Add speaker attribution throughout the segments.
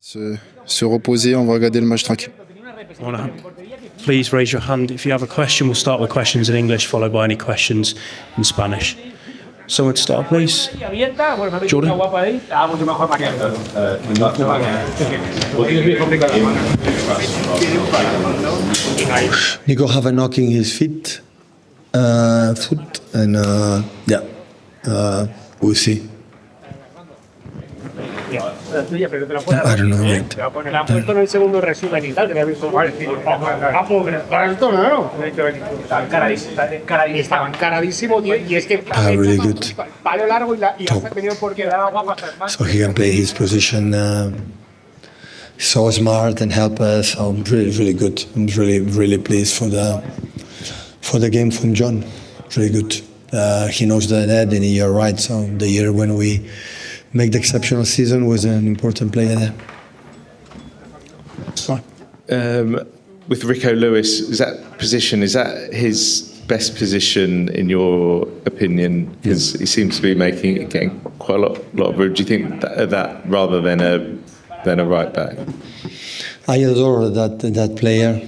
Speaker 1: Se reposer, on va regarder le match tranquille.
Speaker 2: Please raise your hand if you have a question. We'll start with questions in English, followed by any questions in Spanish. Someone to start, please. Jordan?
Speaker 3: Nico have a knock in his foot, and we'll see. I don't know yet. Really good. So he can play his position so smart and help us. So really good. I'm really pleased for the game from John. Really good. He knows the net, and you're right. So the year when we make the exceptional season was an important player there.
Speaker 4: With Rico Lewis, is that his best position in your opinion? Because he seems to be getting quite a lot of room. Do you think that rather than a right back?
Speaker 3: I adore that player.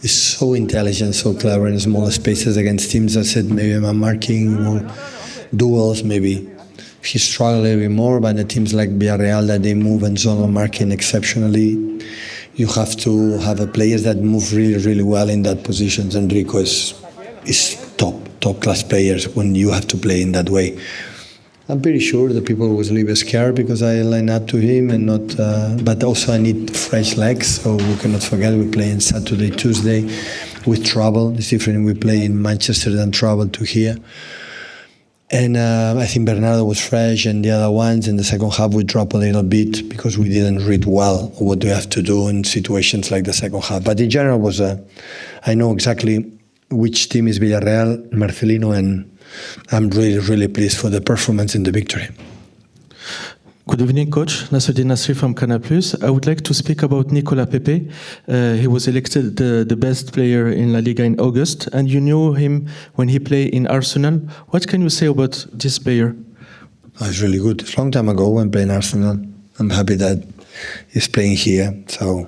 Speaker 3: He's so intelligent, so clever in smaller spaces against teams. I said maybe I'm marking more duels, maybe he struggled a little bit more, but the teams like Villarreal that they move and zone marking exceptionally, you have to have a players that move really well in that positions, and Rico is top class players when you have to play in that way. I'm pretty sure the people was a little bit scared because I line up to him and not, but also I need fresh legs, so we cannot forget we play on Saturday, Tuesday with travel. It's different, we play in Manchester than travel to here. And I think Bernardo was fresh, and the other ones in the second half we dropped a little bit because we didn't read well what we have to do in situations like the second half. But in general, I know exactly which team is Villarreal, Marcelino, and I'm really pleased for the performance in the victory.
Speaker 5: Good evening, Coach. Nicolas Pepe from Canal+. I would like to speak about Nicolas Pepe. He was elected the best player in La Liga in August, and you knew him when he played in Arsenal. What can you say about this player?
Speaker 3: It's really good. It's a long time ago when playing Arsenal. I'm happy that he's playing here. So,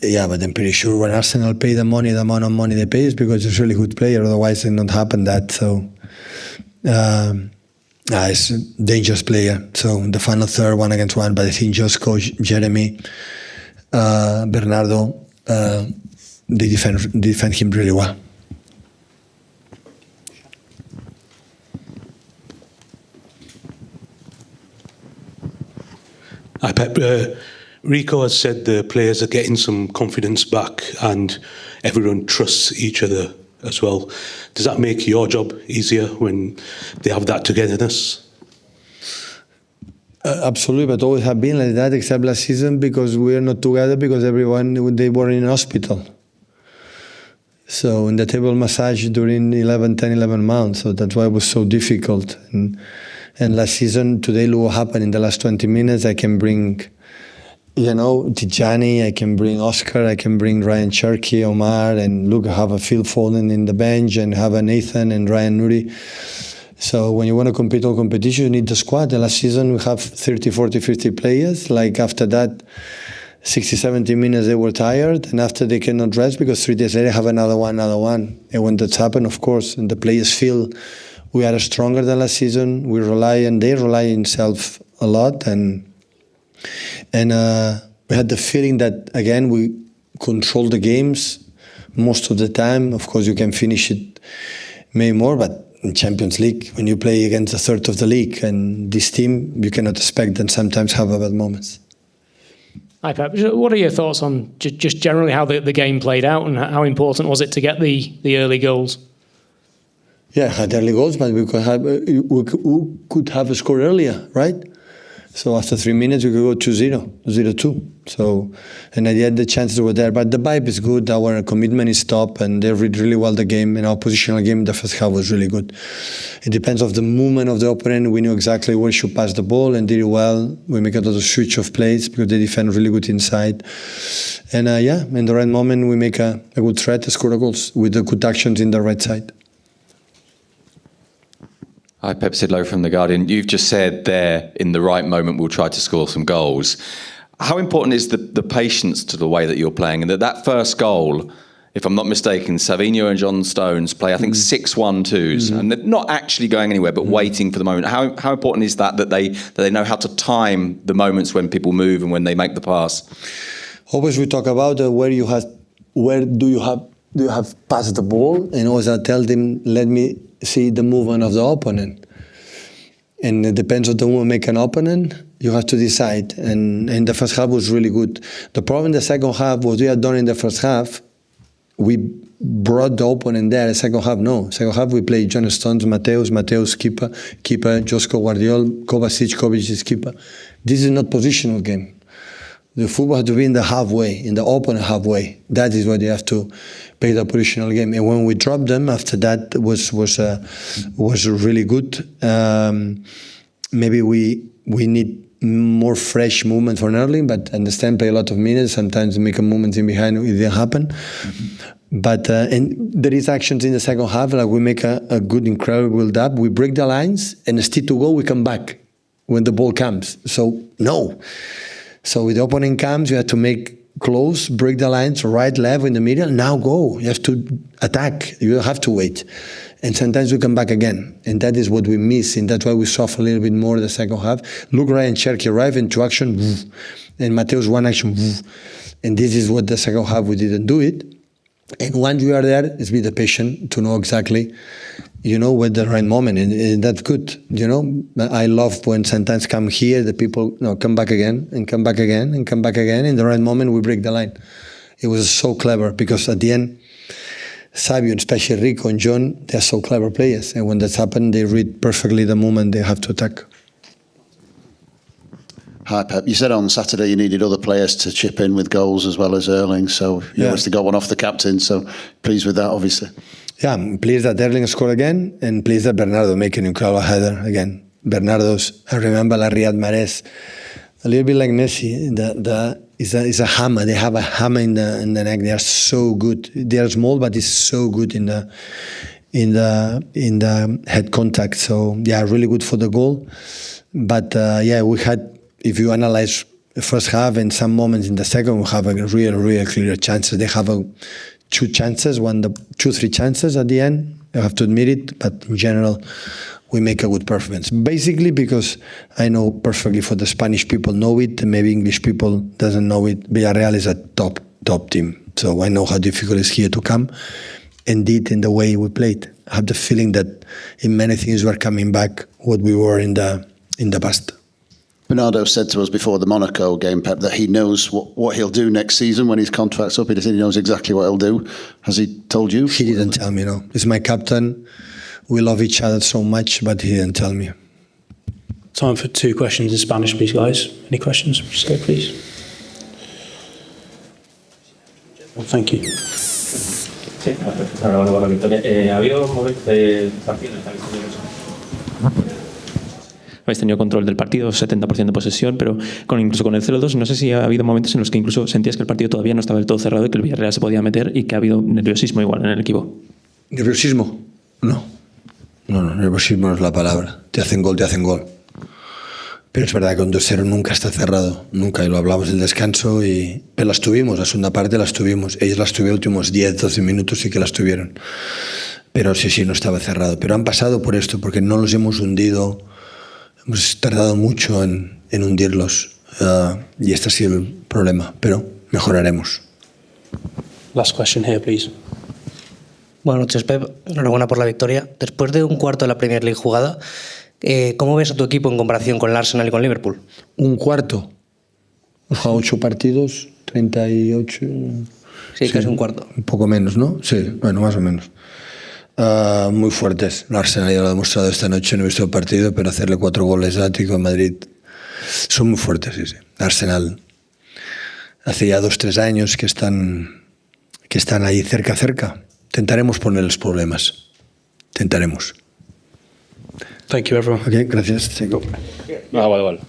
Speaker 3: yeah, but I'm pretty sure when Arsenal pay the amount of money they pay is because he's a really good player. Otherwise, it would not happen that. So, he's a dangerous player. So the final third, 1-against-1, but I think just coach Jeremy, Bernardo, they defend him really well.
Speaker 6: Hi, Pep. Rico has said the players are getting some confidence back and everyone trusts each other as well. Does that make your job easier when they have that togetherness?
Speaker 3: Absolutely, but always have been like that, except last season because we are not together because they were in hospital. So in the table massage during 11 months, so that's why it was so difficult. And last season, today, look what happened in the last 20 minutes. I can bring, Tijani, I can bring Oscar, I can bring Ryan Cherky, Omar, and look, I have a Phil Foden in the bench and have a Nathan and Ryan Nuri. So when you want to compete on competition, you need the squad. The last season, we have 30, 40, 50 players. Like after that, 60, 70 minutes, they were tired. And after they cannot rest because 3 days later, have another one. And when that's happened, of course, and the players feel we are stronger than last season. We rely, and they rely on themselves a lot. And we had the feeling that, again, we control the games most of the time. Of course, you can finish it maybe more, but in Champions League, when you play against a third of the league, and this team, you cannot expect them sometimes have bad moments.
Speaker 7: Hi, Pep. What are your thoughts on just generally how the game played out, and how important was it to get the early goals?
Speaker 3: Yeah, had early goals, but we could have scored earlier, right? So after 3 minutes, we could go 2-0, 0-2. So, and at the end, the chances were there. But the vibe is good. Our commitment is top, and they read really well the game. And our positional game in the first half was really good. It depends on the movement of the opponent. We knew exactly where we should pass the ball and did it well. We make a lot of switch of plays because they defend really good inside. And in the right moment, we make a good threat to score the goals with the good actions in the right side.
Speaker 8: Hi, Pep Sidlow from The Guardian. You've just said there, in the right moment, we'll try to score some goals. How important is the patience to the way that you're playing? And that first goal, if I'm not mistaken, Savinho and John Stones play, I think, 6-1-2s, and they're not actually going anywhere, but waiting for the moment. How important is that they know how to time the moments when people move and when they make the pass?
Speaker 3: Always we talk about where do you have passed the ball, and always I tell them, let me see the movement of the opponent. And it depends on the movement make an opponent, you have to decide. And the first half was really good. The problem in the second half, what we had done in the first half, we brought the opponent there. The second half, no. Second half, we played John Stones, Mateus keeper, Josko Guardiola, Kovacic is keeper. This is not positional game. The football has to be in the halfway, in the opponent halfway. That is what you have to play the positional game. And when we dropped them, after that was really good. Maybe we need more fresh movement for Erling, but understand play a lot of minutes. Sometimes make a movement in behind, it didn't happen. But and there is actions in the second half, like we make a good, incredible build-up. We break the lines, and instead to go, we come back when the ball comes. So no. So with the opponent comes, you have to make close, break the lines, right, left, in the middle. Now go. You have to attack. You don't have to wait. And sometimes we come back again. And that is what we miss. And that's why we suffer a little bit more in the second half. Look, Ryan Cherky arrived into action, and Mateus one action. And this is what the second half we didn't do it. And once you are there, it's be the patient to know exactly, when the right moment, and that's good. I love when sometimes come here, the people come back again and come back again and come back again. In the right moment, we break the line. It was so clever because at the end, Savio, and especially Rico and John, they're so clever players, and when that's happened, they read perfectly the moment they have to attack.
Speaker 9: Hi, Pep. You said on Saturday you needed other players to chip in with goals as well as Erling, so you obviously got one off the captain, so pleased with that, obviously. Yeah, I'm pleased that Erling scored again, and pleased that Bernardo make an incredible header again. Bernardo's, I remember La Riyad Mahrez, a little bit like Messi, is a hammer. They have a hammer in the neck. They are so good. They are small, but it's so good in the head contact. So yeah, really good for the goal. But we had, if you analyze the first half and some moments in the second, we have a real clear chances. They have two chances, 2-3 chances at the end. I have to admit it, but in general, we make a good performance. Basically because I know perfectly for the Spanish people know it, and maybe English people doesn't know it. Villarreal is a top team. So I know how difficult it is here to come, and did in the way we played. I have the feeling that in many things we're coming back what we were in the past. Bernardo said to us before the Monaco game, Pep, that he knows what he'll do next season when his contract's up. He said he knows exactly what he'll do. Has he told you? He didn't tell me, no. He's my captain. We love each other so much, but he didn't tell me.
Speaker 2: Time for 2 questions in Spanish, please, guys. Any questions? Just go, please. Well, thank you.
Speaker 10: Sí, ahora va la victoria. Ha habido momentos de partido en el habéis tenido control del partido, 70% de posesión, pero incluso con el 0-2, no sé si ha habido momentos en los que incluso sentías que el partido todavía no estaba del todo cerrado y que el Villarreal se podía meter y que ha habido nerviosismo igual en el equipo.
Speaker 3: ¿Nerviosismo? No, nerviosismo no es la palabra. Te hacen gol. Pero es verdad que con 2-0 nunca está cerrado, nunca, y lo hablamos del descanso, pero las tuvimos, la segunda parte las tuvimos. Ellos las tuvieron los últimos 10-12 minutos, sí que las tuvieron. Pero sí, no estaba cerrado. Pero han pasado por esto, porque no los hemos hundido. Hemos tardado mucho en hundirlos y este ha sido el problema, pero mejoraremos.
Speaker 2: Last question here, please.
Speaker 11: Buenas noches, Pep. Enhorabuena por la victoria. Después de un cuarto de la Premier League jugada, ¿cómo ves a tu equipo en comparación con el Arsenal y con Liverpool?
Speaker 3: Un cuarto. Hemos jugado 8 partidos, 38...
Speaker 11: Sí, casi un cuarto.
Speaker 3: Un poco menos, ¿no? Sí, bueno, más o menos. Muy fuertes. El Arsenal ya lo ha demostrado esta noche, no he visto el partido, pero hacerle 4 goles a Atlético en Madrid son muy fuertes, sí. Arsenal hace ya 2-3 años que están ahí cerca. Intentaremos ponerles problemas. Intentaremos.
Speaker 2: Thank you, everyone.
Speaker 3: Okay, gracias.
Speaker 10: Vale.